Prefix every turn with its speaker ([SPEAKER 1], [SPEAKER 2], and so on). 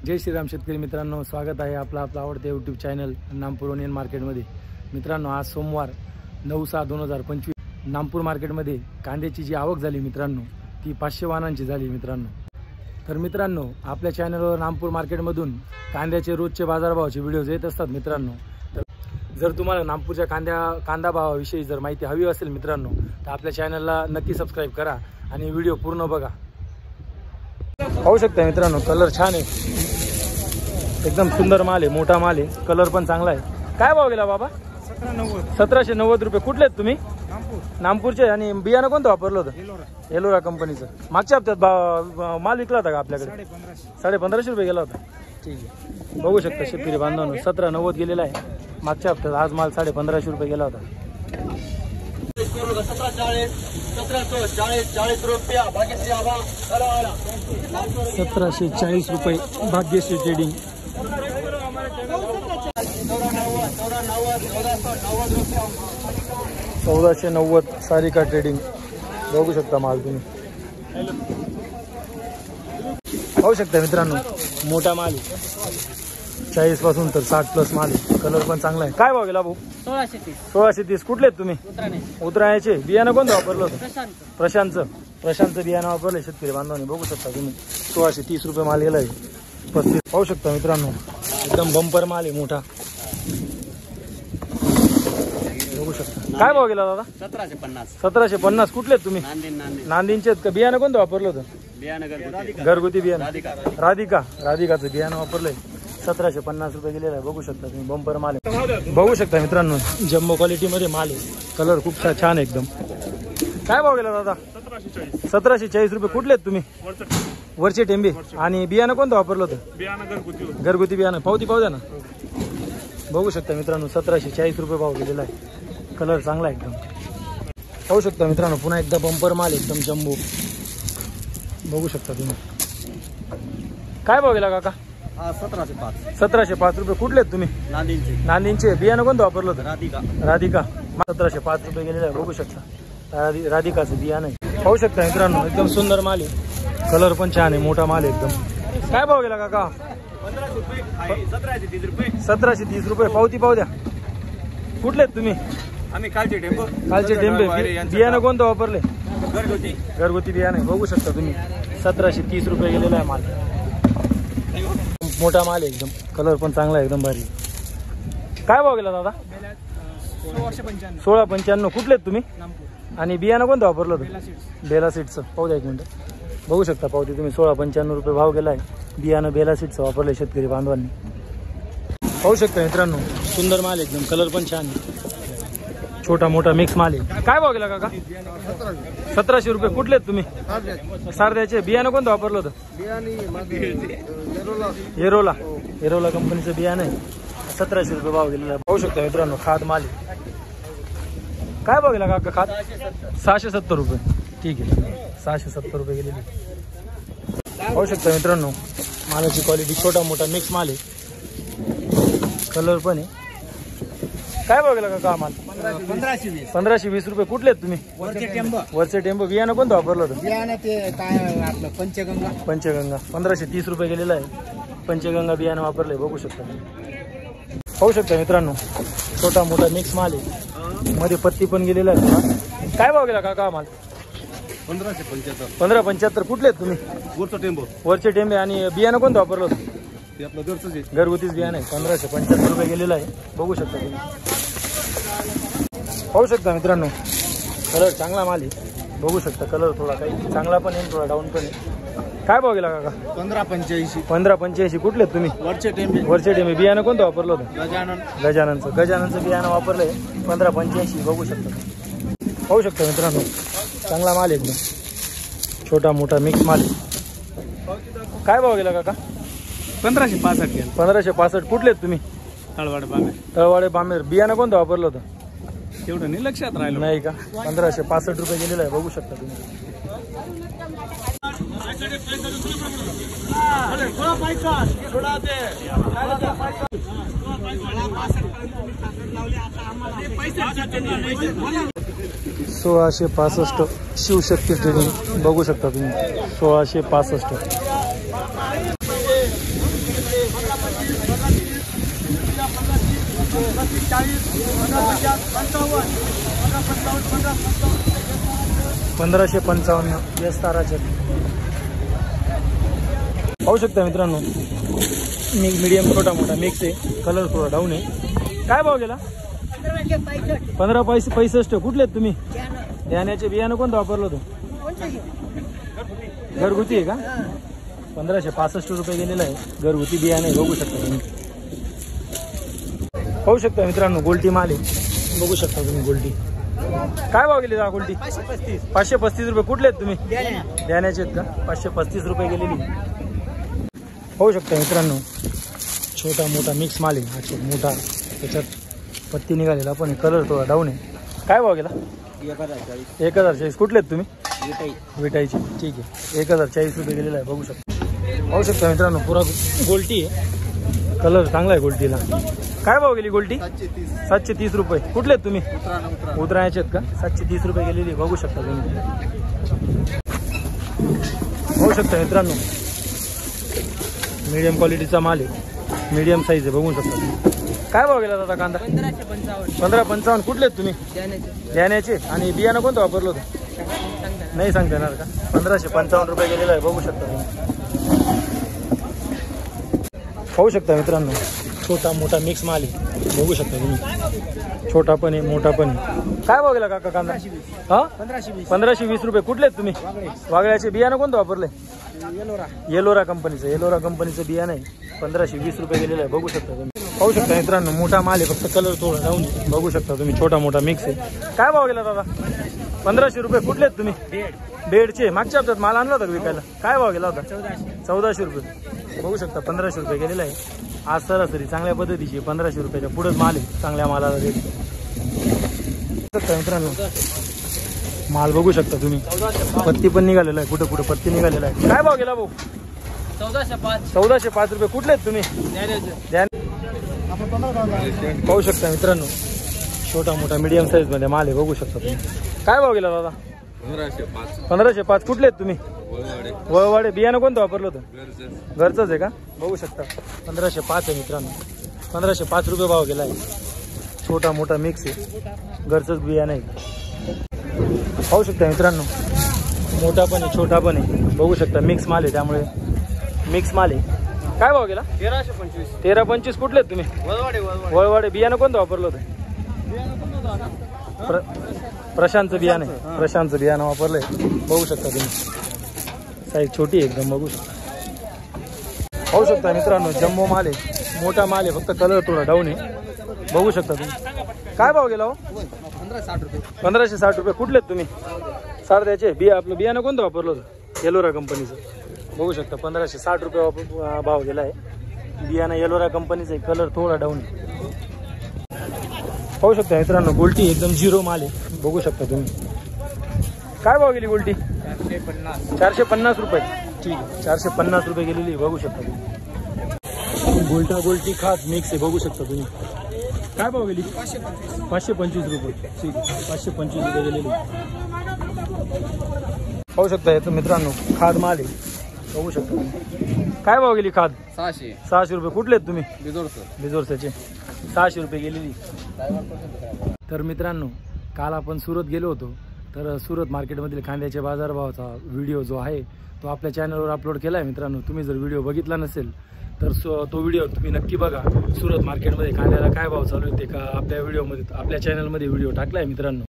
[SPEAKER 1] जय श्रीराम शेतकरी मित्रांनो, स्वागत आहे आपला आवडते यूट्यूब चॅनल नामपूर ओनियन मार्केटमध्ये। मित्रांनो, आज सोमवार 9/6/2025 नामपूर मार्केटमध्ये कांद्याची जी आवक झाली मित्रांनो ती 500 वाहनांची झाली मित्रांनो। तर मित्रांनो, आपल्या चॅनलवर नामपूर मार्केटमधून कांद्याचे रोजचे बाजारभावाचे व्हिडिओज येत असतात मित्रांनो। तर जर तुम्हाला नामपूरच्या कांदा भावाविषयी जर माहिती हवी असेल मित्रांनो तर आपल्या चॅनलला नक्की सबस्क्राइब करा आणि व्हिडिओ पूर्ण बघा। पाहू शकता मित्रांनो, कलर छान आहे, एकदम सुंदर माल आहे, मोठा माल आहे, कलर पण चांगला आहे। काय भाव गेला बाबा? 1790 रुपये। कुठले आहेत तुम्ही? नामपूरचे। आणि बियाणं कोणतं वापरलं होतं? एलोरा कंपनीचं। मागच्या हप्त्यात माल विकला होता का आपल्याकडे? 1550 रुपये गेला होता। ठीक आहे, बघू शकता शेतकरी बांधवांनो, 1790 गेलेला आहे मागच्या हप्त्यात। आज माल 1550 रुपये गेला होता। 1740 रुपये भाग्यश्री ट्रेडिंग। 1490 सारिका ट्रेडिंग। बघू शकता माल तुम्ही, पाहू शकता मित्रांनो, मोठा माल आहे, 40 पासून तर 60 प्लस माल आहे, कलर पण चांगला आहे। काय भाव गेला भाऊ? 1630। कुठले आहेत तुम्ही? उतरायचे। बियाणं कोणतं वापरलं होतं? प्रशांतचं बियाणं वापरलं शेतकरी बांधवांनी। बघू शकता तुम्ही, 1630 रुपये माल गेला आहे। 35 पाहू शकता मित्रांनो, एकदम बंपर माल आहे, मोठा। बघू शकता। काय भाव गेला दादा? 1750। कुठले आहेत तुम्ही? नांदींचे आहेत का? बियाणं कोणतं वापरलं होतं? घरगुती बियाणं राधिकाचं बियाणं वापरलंय। 1750 रुपये गेलेला आहे। बघू शकता तुम्ही, बंपर माल आहे। बघू शकता मित्रांनो, जम्बो क्वालिटी मध्ये माल आहे, कलर खूप छान आहे एकदम। काय भाव गेला दादा? 1740 रुपये। कुठले आहेत तुम्ही? वरचे टेंबे। आणि बियाणं कोणतं वापरलं होतं? घरगुती बियाणं। पावती पाहू द्या ना। बघू शकता मित्रांनो, 1740 रुपये भाव गेलेला आहे, कलर चांगला आहे एकदम। पाहू शकता मित्रांनो, पुन्हा एकदा बंपर माल एकदम जम्बो। बघू शकता तुम्ही। काय भाव गेला काका? 1705 रुपये। कुठले आहेत तुम्ही? नांदींचे। बियाणं कोणतं वापरलं होतं? राधिका। 1705 रुपये गेलेला आहे। बघू शकता, राधिकाचं बियाणं आहे। पाहू शकता मित्रांनो, एकदम सुंदर माल आहे, कलर पण छान आहे, मोठा माल आहे एकदम। काय भाव गेला काका? 1730 रुपये। पावती पाहू द्या। कुठले आहेत तुम्ही?
[SPEAKER 2] आम्ही कालचे
[SPEAKER 1] टेंबे। बियाणं कोणतं वापरले? घरगुती बियाणं आहे। बघू शकता तुम्ही, 1730 रुपये गेलेला आहे माल, मोठा माल आहे एकदम, कलर पण चांगला आहे, एकदम भारी। काय भाव गेला दादा? 1695। कुठले आहेत तुम्ही? आणि बियाणं कोणतं वापरलं होतं? बेला सीडचं। पाहू द्या एक मिनिट। बघू शकता पावती तुम्ही, 1695 रुपये भाव गेला आहे। बियाणं बेला सीडचं वापरलं शेतकरी बांधवांनी। पाहू शकता मित्रांनो, सुंदर माल एकदम, कलर पण छान आहे, छोटा मोठा मिक्स माल आहे। काय भाव गेला काका? 1700 रुपये। कुठले आहेत तुम्ही? सारद्याचे। बियाणं कोणतं वापरलं होतं? एरोला कंपनीचं बियाणं आहे। 1700 रुपये भाव गेलेला आहे। पाहू शकता मित्रांनो, खाद माल आहे। काय भाव गेला काका खाद? 670 रुपये। ठीक आहे, 670 रुपये गेलेले। पाहू शकता मित्रांनो, मालाची क्वालिटी छोटा मोठा मिक्स माल आहे, कलर पण आहे। काय भाव गेला काका माल? 1520 रुपये। कुठले आहेत तुम्ही? वरचे टेंबो। बियाणं कोणतं वापरलं होतं? पंचगंगा। 1530 रुपये गेलेला आहे, पंचगंगा बियाणं वापरलंय। बघू शकता, पाहू शकता मित्रांनो, छोटा मोठा मिक्स माल आहे, मध्ये पत्ती पण गेलेला आहे। काय भाव गेला काका माल? 1575। कुठले आहेत तुम्ही? वरचे टेंबे। आणि बियाणं कोणतं वापरलं होतं? घरगुतीच बियाणं आहे। 1575 रुपये गेलेला आहे। बघू शकता तुम्ही, पाहू शकता मित्रांनो, कलर चांगला माल आहे। बघू शकता, कलर थोडा काही चांगला पण आहे, थोडा डाऊन पण आहे। काय भाव गेला काका? 1585। कुठले आहेत तुम्ही? वरचे टेंबे। बियाणं कोणतं वापरलं होतं? गजाननचं बियाणं वापरलंय। 1585। बघू शकता, पाहू शकता मित्रांनो, चांगला माल एकदम, छोटा मोठा मिक्स माल आहे। काय भाव गेला काका?
[SPEAKER 2] 1565।
[SPEAKER 1] 1565। कुठले आहेत तुम्ही? तळवाडे बामेर। बियाणं कोणतं वापरलं होतं?
[SPEAKER 2] तेवढं नाही लक्षात राहिलं
[SPEAKER 1] नाही का? 1565 रुपये गेलेला आहे। बघू शकता तुम्ही। सोळाशे 65 शिवशक्ती ट्रेनिंग बघू शकता तुम्ही 1665। $1555 विस्ताराचे पाहू शकता मित्रांनो. मीडियम छोटा मोठा मिक्स आहे. कलर थोडा डाऊन आहे. काय भाव गेला? 1565. कुठले आहेत तुम्ही? ध्यानाचे बियाणं कोणतं वापरलं होतं? घरगुती आहे का? 1565 रुपये गेलेला आहे. घरगुती बियाणे बघू शकता तुम्ही. पाहू शकता मित्रांनो गोल्टी माल आहे. बघू शकता तुम्ही गोल्टी. काय भाव गेली गोल्टी? 535 रुपये. कुठले आहेत तुम्ही? ध्यानाचे आहेत का? 535 रुपये गेलेली. पाहू शकता मित्रांनो छोटा मोठा मिक्स माल आहे. हा मोठा त्याच्यात पत्ती निघालेला पण कलर थोडा डाऊन आहे. काय भाव गेला? 1040. कुठले आहेत तुम्ही? विटाईचे. ठीक आहे. 1040 रुपये गेलेला आहे. बघू शकता. पाहू शकता मित्रांनो पुरा गोल्टी आहे. कलर चांगला आहे गोल्टीला. काय भाव गेली गोल्टी? 730 रुपये. कुठले आहेत तुम्ही? उतरायचे आहेत का? 730 रुपये गेलेली. बघू शकता तुम्ही. पाहू शकता मित्रांनो मीडियम क्वालिटीचा माल आहे. मीडियम साईज आहे. बघू शकता तुम्ही. काय भाव गेला दादा कांदा? 1555. कुठले आहेत तुम्ही? ध्यानाचे. आणि बियाणं कोणतं वापरलं होतं? नाही सांगता येणार का? 1555 रुपये गेलेला आहे. बघू शकता तुम्ही. पाहू शकता मित्रांनो छोटा मोठा मिक्स माल आहे. बघू शकता तुम्ही. छोटा पण आहे मोठा पण आहे. काय भाव गेला काका कांदा? हा 1520 रुपये. कुठले आहेत तुम्ही? वागळ्याचे. बियाणं कोणतं वापरलंय? येलोरा कंपनीचं. येलोरा कंपनीचं बियाणं आहे. 1520 रुपये गेलेलं आहे. बघू शकता तुम्ही. पाहू शकता मित्रांनो मोठा माल आहे. फक्त कलर थोडा जाऊन बघू शकता तुम्ही. छोटा मोठा मिक्स आहे. काय भाव गेला दादा? 1500 रुपये. कुठले आहेत तुम्ही? बेडचे. मागच्या हप्त्यात माल आणला होता विकायला. काय भाव गेला होता? 1400 रुपये. बघू शकता 1500 रुपये गेलेला आहे. आज सरासरी चांगल्या पद्धतीची 1500 रुपयाच्या पुढेच माल आहे. चांगल्या मालाला रेट मित्रांनो. माल बघू शकता तुम्ही. पत्ती पण निघालेला आहे. कुठं कुठं पत्ती निघालेला आहे. काय भाव गेला भाऊ? 1405 रुपये. कुठले आहेत तुम्ही? पाहू शकता मित्रांनो छोटा मोठा मीडियम साईज मध्ये माल आहे. बघू शकता तुम्ही. काय भाव गेला दादा? 1505. कुठले आहेत तुम्ही? वळवाडे. बियाणं कोणतं वापरलं होतं? घरचंच आहे का? बघू शकता 1505 आहे मित्रांनो. 1505 रुपये भाव गेला आहे. छोटा मोठा मिक्स आहे. घरचंच बियाणं आहे. पाहू शकता मित्रांनो मोठा पण आहे छोटा पण आहे. बघू शकता मिक्स माल आहे त्यामुळे मिक्स माल आहे. काय भाव गेला? 1325. कुठले आहेत तुम्ही? वळवाडे. बियाणं कोणतं वापरलं होतं? प्रशांतचं बियाणं आहे. प्रशांतचं बियाणं वापरलंय. बघू शकता तुम्ही. साईज छोटी आहे एकदम. बघू शकता. पाहू शकता मित्रांनो जम्बो माल आहे. मोठा माल आहे. फक्त कलर थोडा डाऊन आहे. बघू शकता तुम्ही. काय भाव गेला हो? 1560 रुपये. कुठले आहेत तुम्ही? सारद्याचे. आपलं बियाणं कोणतं वापरलं होतं? येलोरा कंपनीचं. बघू शकता 1560 रुपये भाव गेला आहे. बियाणं येलोरा कंपनीचं आहे. कलर थोडा डाऊन आहे. पाहू शकता मित्रांनो गोल्टी एकदम झिरो माल आहे. बघू शकता तुम्ही. काय भाव गेली गोल्टी? 450 रुपये. ठीक आहे. 450 रुपये गेलेली. बघू शकता तुम्ही. गोल्टा गोल्टी खात मिक्स आहे. बघू शकता तुम्ही. काय भाव गेली? 525 रुपये. ठीक आहे. 525 रुपये गेलेली. पाहू शकता येतो मित्रांनो खाद माल आहे. बघू शकता तुम्ही. काय भाव गेली खाद? 600 रुपये. कुठले आहेत तुम्ही? बिजोरचे. 600 रुपये गेलेली. तर मित्रांनो काल आपण सुरत गेलो होतो. तर सुरत मार्केटमधील कांद्याच्या बाजारभावाचा व्हिडिओ जो आहे तो आपल्या चॅनलवर अपलोड केला आहे मित्रांनो. तुम्ही जर व्हिडिओ बघितला नसेल तर तो व्हिडिओ तुम्ही नक्की बघा. सुरत मार्केटमध्ये कांद्याला काय भाव चालू आहे ते का आपल्या व्हिडिओमध्ये आपल्या चॅनलमध्ये व्हिडिओ टाकला आहे मित्रांनो.